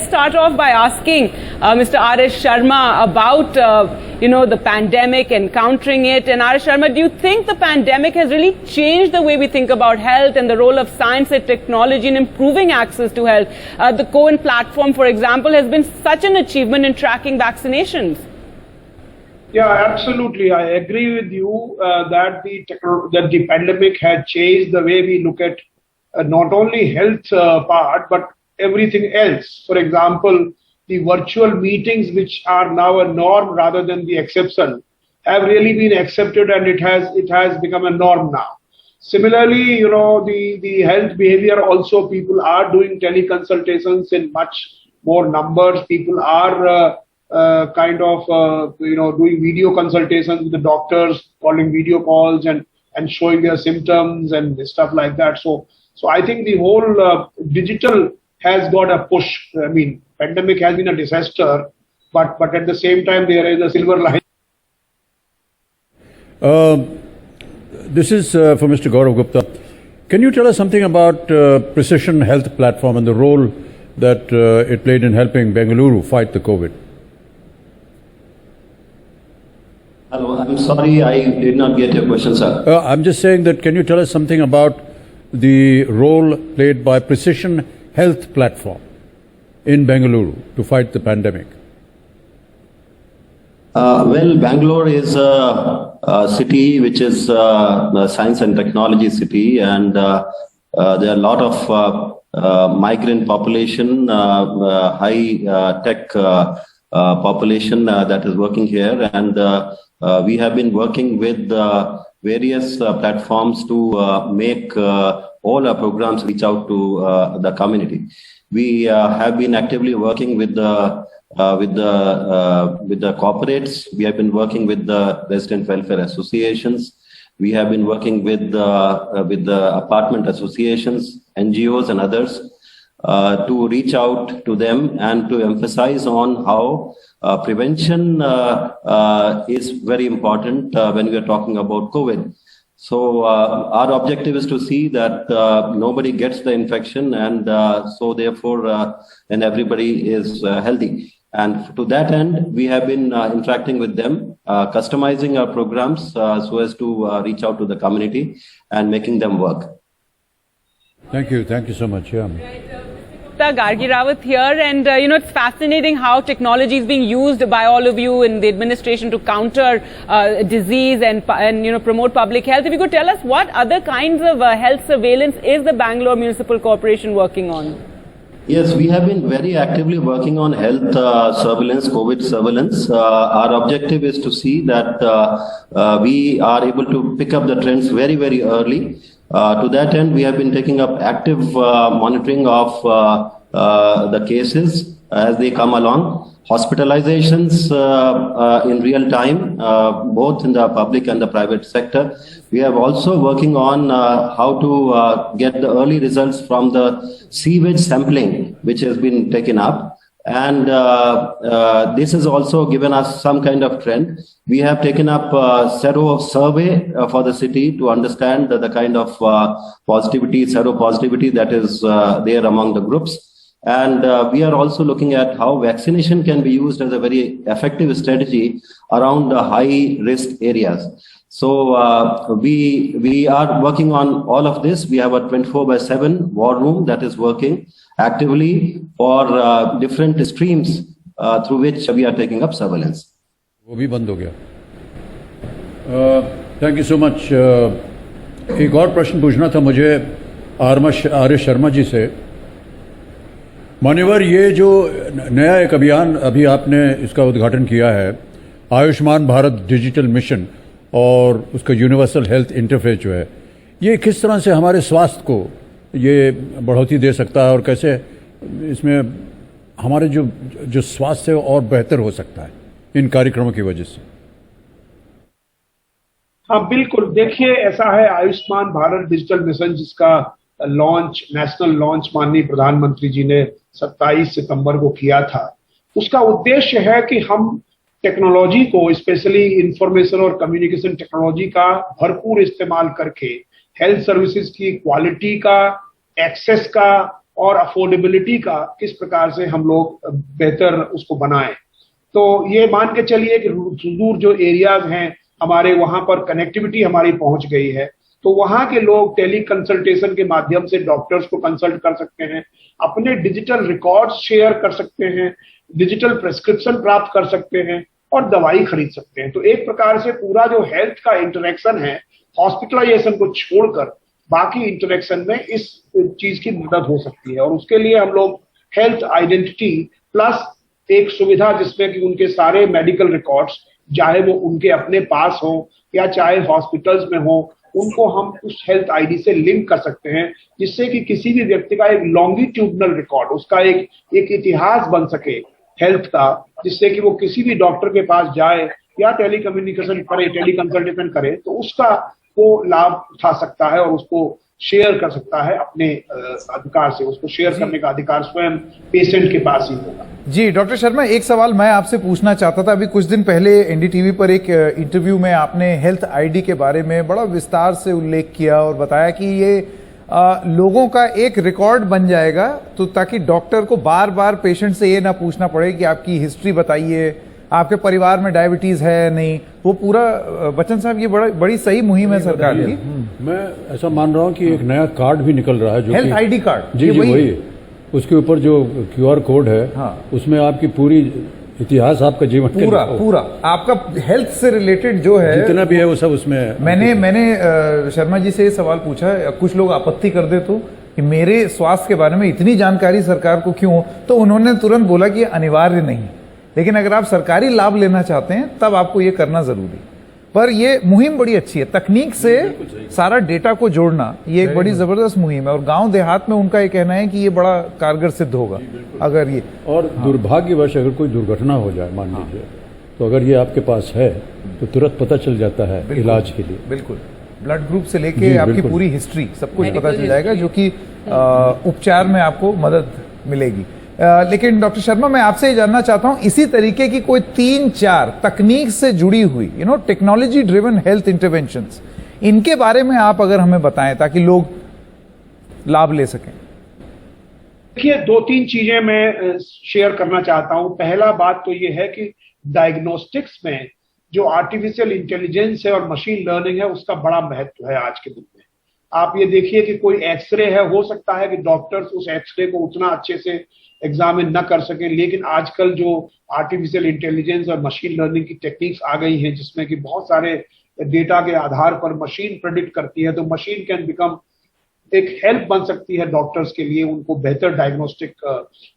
let's start off by asking Mr. R.S. Sharma about, the pandemic and countering it. And R.S. Sharma, do you think the pandemic has really changed the way we think about health and the role of science and technology in improving access to health? The Cohen platform, for example, has been such an achievement in tracking vaccinations. Yeah, absolutely. I agree with you that the pandemic had changed the way we look at not only health part, but everything else. For example, the virtual meetings, which are now a norm rather than the exception, have really been accepted, and it has become a norm now. Similarly, the health behavior also, people are doing teleconsultations in much more numbers. People are doing video consultations with the doctors, calling video calls and showing their symptoms and stuff like that. So I think the whole digital has got a push. I mean, pandemic has been a disaster, but at the same time there is a silver lining. This is for Mr. Gaurav Gupta. Can you tell us something about Precision Health Platform and the role that it played in helping Bengaluru fight the COVID? Hello, I'm sorry, I did not get your question, sir. I'm just saying that, can you tell us something about the role played by Precision Health Platform in Bengaluru to fight the pandemic? Well, Bangalore is a city which is a science and technology city, and there are a lot of migrant population, high tech population that is working here, and we have been working with various platforms to make all our programs reach out to the community. We have been actively working with the corporates. We have been working with the resident welfare associations. We have been working with the apartment associations, NGOs, and others to reach out to them and to emphasize on how prevention is very important when we are talking about COVID. So our objective is to see that nobody gets the infection, and so therefore and everybody is healthy. And to that end, we have been interacting with them, customizing our programs so as to reach out to the community and making them work. Thank you so much. Yeah. Gargi Rawat here, and it's fascinating how technology is being used by all of you in the administration to counter disease and promote public health. If you could tell us what other kinds of health surveillance is the Bangalore Municipal Corporation working on? Yes, we have been very actively working on health surveillance, COVID surveillance. Our objective is to see that we are able to pick up the trends very, very early. To that end, we have been taking up active monitoring of the cases as they come along. Hospitalizations in real time, both in the public and the private sector. We are also working on how to get the early results from the sewage sampling, which has been taken up. And this has also given us some kind of trend. We have taken up sero survey for the city to understand the kind of seropositivity that is there among the groups. And we are also looking at how vaccination can be used as a very effective strategy around the high risk areas. So we are working on all of this. We have a 24/7 war room that is working actively for different streams through which we are taking up surveillance. वो भी बंद हो गया. Thank you so much. एक और प्रश्न पूछना था मुझे आर.एस. शर्मा जी से. मान्यवर, ये जो नया एक अभियान अभी आपने इसका उद्घाटन किया है, आयुष्मान भारत डिजिटल मिशन और उसका यूनिवर्सल हेल्थ इंटरफेस जो है, ये किस तरह से हमारे स्वास्थ्य को ये बढ़ोतरी दे सकता है और कैसे इसमें हमारे जो स्वास्थ्य है और बेहतर हो सकता है इन कार्यक्रमों की वजह से? हाँ, बिल्कुल. देखिए, ऐसा है, आयुष्मान भारत डिजिटल मिशन जिसका लॉन्च, नेशनल लॉन्च माननीय प्रधानमंत्री जी ने 27 सितंबर को किया था, उसका उद्देश्य है कि हम टेक्नोलॉजी को, स्पेशली इंफॉर्मेशन और कम्युनिकेशन टेक्नोलॉजी का भरपूर इस्तेमाल करके हेल्थ सर्विसेज की क्वालिटी का, एक्सेस का और अफोर्डेबिलिटी का किस प्रकार से हम लोग बेहतर उसको बनाएं। तो ये मान के चलिए कि सुदूर जो एरियाज हैं हमारे, वहां पर कनेक्टिविटी हमारी पहुंच गई है, तो वहां के लोग टेली कंसल्टेशन के माध्यम से डॉक्टर्स को कंसल्ट कर सकते हैं, अपने डिजिटल रिकॉर्ड्स शेयर कर सकते हैं, डिजिटल प्रेस्क्रिप्शन प्राप्त कर सकते हैं और दवाई खरीद सकते हैं। तो एक प्रकार से पूरा जो हेल्थ का इंटरेक्शन है, हॉस्पिटलाइजेशन को छोड़कर बाकी इंटरेक्शन में इस चीज की मदद हो सकती है। और उसके लिए हम लोग हेल्थ आइडेंटिटी प्लस एक सुविधा जिसमें कि उनके सारे मेडिकल रिकॉर्ड्स, चाहे वो उनके अपने पास हो या चाहे हॉस्पिटल्स में हो, उनको हम उस हेल्थ आईडी से लिंक कर सकते हैं, जिससे कि किसी भी व्यक्ति का एक लॉन्गिट्यूडनल रिकॉर्ड, उसका एक इतिहास बन सके हेल्थ का, जिससे कि वो किसी भी डॉक्टर के पास जाए या टेली कंसल्टेशन करे तो उसका वो लाभ उठा सकता है और उसको शेयर कर सकता है अपने अधिकार से। उसको शेयर करने का अधिकार स्वयं पेशेंट के पास ही होगा। जी डॉक्टर शर्मा, एक सवाल मैं आपसे पूछना चाहता था। अभी कुछ दिन पहले एनडीटीवी पर एक इंटरव्यू में आपने हेल्थ आईडी के बारे में बड़ा विस्तार से उल्लेख किया और बताया कि ये लोगों का एक रिकॉर्ड बन जाएगा, तो ताकि डॉक्टर को बार बार पेशेंट से ये ना पूछना पड़े कि आपकी हिस्ट्री बताइए, आपके परिवार में डायबिटीज है नहीं। वो पूरा बच्चन साहब, ये बड़ी सही मुहिम है सरकार की। मैं ऐसा मान रहा हूँ कि एक नया कार्ड भी निकल रहा है जो हेल्थ आईडी कार्ड। जी वही, उसके ऊपर जो QR कोड है, हाँ, उसमें आपकी पूरी इतिहास, आपका जीवन पूरा आपका हेल्थ से रिलेटेड जो है जितना भी है वो सब उसमें। मैंने शर्मा जी से ये सवाल पूछा, कुछ लोग आपत्ति कर दे तो कि मेरे स्वास्थ्य के बारे में इतनी जानकारी सरकार को क्यों, तो उन्होंने तुरंत बोला कि अनिवार्य नहीं, लेकिन अगर आप सरकारी लाभ लेना चाहते हैं तब आपको ये करना जरूरी। पर ये मुहिम बड़ी अच्छी है, तकनीक से सारा डेटा को जोड़ना, ये एक बड़ी जबरदस्त मुहिम है और गांव देहात में उनका ये कहना है कि ये बड़ा कारगर सिद्ध होगा अगर ये। और दुर्भाग्यवश अगर कोई दुर्घटना हो जाए मान लीजिए, तो अगर ये आपके पास है तो तुरंत पता चल जाता है इलाज के लिए। बिल्कुल, ब्लड ग्रुप से लेके आपकी पूरी हिस्ट्री सब कुछ पता चल जाएगा, जो कि उपचार में आपको मदद मिलेगी। लेकिन डॉक्टर शर्मा, मैं आपसे ये जानना चाहता हूं, इसी तरीके की कोई 3-4 तकनीक से जुड़ी हुई टेक्नोलॉजी ड्रिवन हेल्थ इंटरवेंशंस, इनके बारे में आप अगर हमें बताएं ताकि लोग लाभ ले सकें। देखिए, 2-3 चीजें मैं शेयर करना चाहता हूं। पहला बात तो ये है कि डायग्नोस्टिक्स में जो आर्टिफिशियल इंटेलिजेंस है और मशीन लर्निंग है, उसका बड़ा महत्व है आज के दिन में। आप ये देखिए कि कोई एक्सरे है, हो सकता है कि डॉक्टर्स उस एक्सरे को उतना अच्छे से एग्जामिन न कर सके, लेकिन आजकल जो आर्टिफिशियल इंटेलिजेंस और मशीन लर्निंग की टेक्निक्स आ गई हैं, जिसमें कि बहुत सारे डेटा के आधार पर मशीन प्रेडिक्ट करती है, तो मशीन कैन बिकम एक हेल्प बन सकती है डॉक्टर्स के लिए, उनको बेहतर डायग्नोस्टिक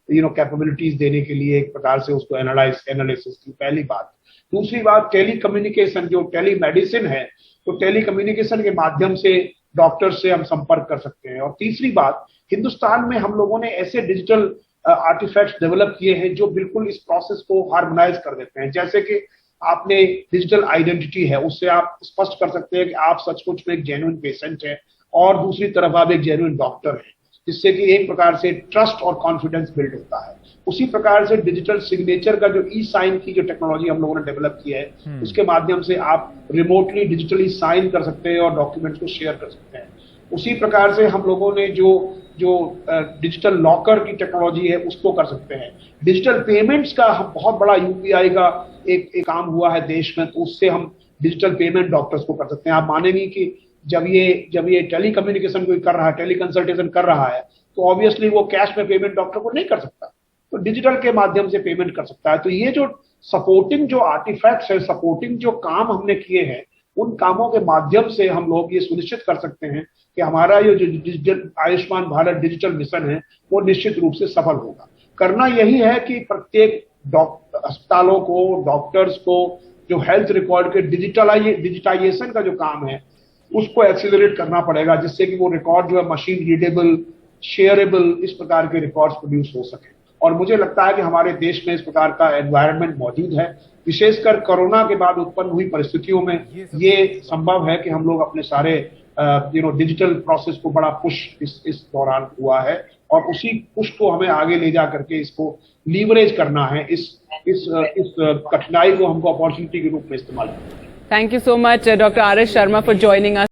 कैपेबिलिटीज देने के लिए, एक प्रकार से उसको एनालिसिस की। पहली बात। दूसरी बात, टेली कम्युनिकेशन, जो टेली मेडिसिन है, तो टेली कम्युनिकेशन के माध्यम से डॉक्टर से हम संपर्क कर सकते हैं। और तीसरी बात, हिंदुस्तान में हम लोगों ने ऐसे डिजिटल आर्टिफैक्ट्स डेवलप किए हैं जो बिल्कुल इस प्रोसेस को हार्मोनाइज कर देते हैं। जैसे कि आपने डिजिटल आइडेंटिटी है, उससे आप स्पष्ट कर सकते हैं कि आप सचमुच में एक जेन्युइन पेशेंट हैं और दूसरी तरफ आप एक जेन्युइन डॉक्टर हैं, जिससे कि एक प्रकार से ट्रस्ट और कॉन्फिडेंस बिल्ड होता है। उसी प्रकार से डिजिटल सिग्नेचर का जो ई साइन की जो टेक्नोलॉजी हम लोगों ने डेवलप की है, उसके माध्यम से आप रिमोटली डिजिटली साइन कर सकते हैं और डॉक्यूमेंट्स को शेयर कर सकते हैं। उसी प्रकार से हम लोगों ने जो डिजिटल लॉकर की टेक्नोलॉजी है, उसको कर सकते हैं। डिजिटल पेमेंट्स का बहुत बड़ा यूपीआई का एक काम हुआ है देश में, तो उससे हम डिजिटल पेमेंट डॉक्टर्स को कर सकते हैं। आप मानेंगे कि जब ये टेली कम्युनिकेशन कोई कर रहा है, टेली कंसल्टेशन कर रहा है, तो ऑब्वियसली वो कैश में पेमेंट डॉक्टर को नहीं कर सकता, तो डिजिटल के माध्यम से पेमेंट कर सकता है। तो ये जो सपोर्टिंग जो आर्टिफैक्ट्स है, सपोर्टिंग जो काम हमने किए हैं, उन कामों के माध्यम से हम लोग ये सुनिश्चित कर सकते हैं कि हमारा ये जो digital Ayushman Bharat digital mission है, वो निश्चित रूप से सफल होगा। करना यही है कि प्रत्येक अस्पतालों को, डॉक्टर्स को जो हेल्थ रिकॉर्ड के डिजिटाइजेशन का जो काम है, उसको एक्सीलरेट करना पड़ेगा, जिससे कि वो रिकॉर्ड जो है मशीन रीडेबल, शेयरेबल, इस प्रकार के रिकॉर्ड्स प्रोड्यूस हो सके। और मुझे लगता है कि हमारे देश में इस प्रकार का एनवायरनमेंट मौजूद है। विशेषकर कोरोना के बाद उत्पन्न हुई परिस्थितियों में ये संभव है कि हम लोग अपने सारे डिजिटल प्रोसेस को बड़ा पुश इस दौरान हुआ है, और उसी पुश को हमें आगे ले जा करके इसको लीवरेज करना है, इस कठिनाई को हमको अपॉर्चुनिटी के रूप में इस्तेमाल करना है। Thank you so much, Dr. R.S. Sharma, for joining us.